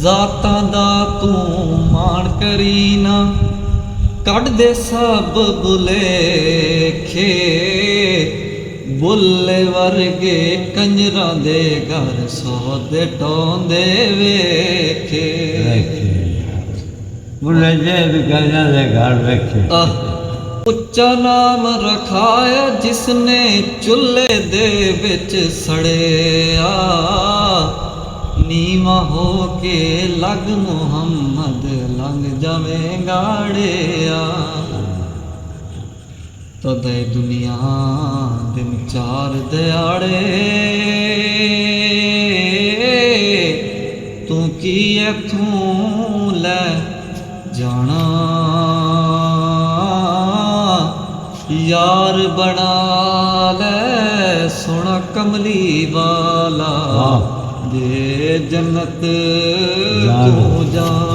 ਜ਼ਾਤਾਂ ਦਾ ਤੂੰ ਮਾਣ ਕਰੀ ਨਾ, ਕੱਢ ਦੇ ਸਭ ਭੁਲੇਖੇ। ਬੁੱਲੇ ਵਰਗੇ ਕੰਜਰਾਂ ਦੇ ਘਰ ਸੌਦੇ ਟਾਉਂਦੇ ਵੇਖੇ। ਬੁੱਲੇ ਜੇ ਵੀ ਕੰਜਰਾਂ ਦੇ ਘਰ ਵੇਖੇ। ਉੱਚਾ ਨਾਮ ਰਖਾਇਆ ਜਿਸਨੇ ਚੁੱਲ੍ਹੇ ਦੇ ਵਿੱਚ ਸੜਿਆ। ਨੀਵਾਂ ਹੋ ਕੇ ਲੱਗ ਮੁਹੰਮਦ ਲੰਘ ਜਾਵੇਂ ਗਾੜਿਆ। ਤਦੇ ਦੁਨੀਆ ਦਿਨ ਚਾਰ ਦਿਹਾੜੇ, ਤੂੰ ਕੀ ਇੱਥੋਂ ਲੈ ਜਾਣਾ। ਯਾਰ ਬਣਾ ਲੈ ਸੋਹਣਾ ਕਮਲੀ ਵਾਲਾ, ਦੇ ਜੰਨਤ ਤੂੰ ਜਾ।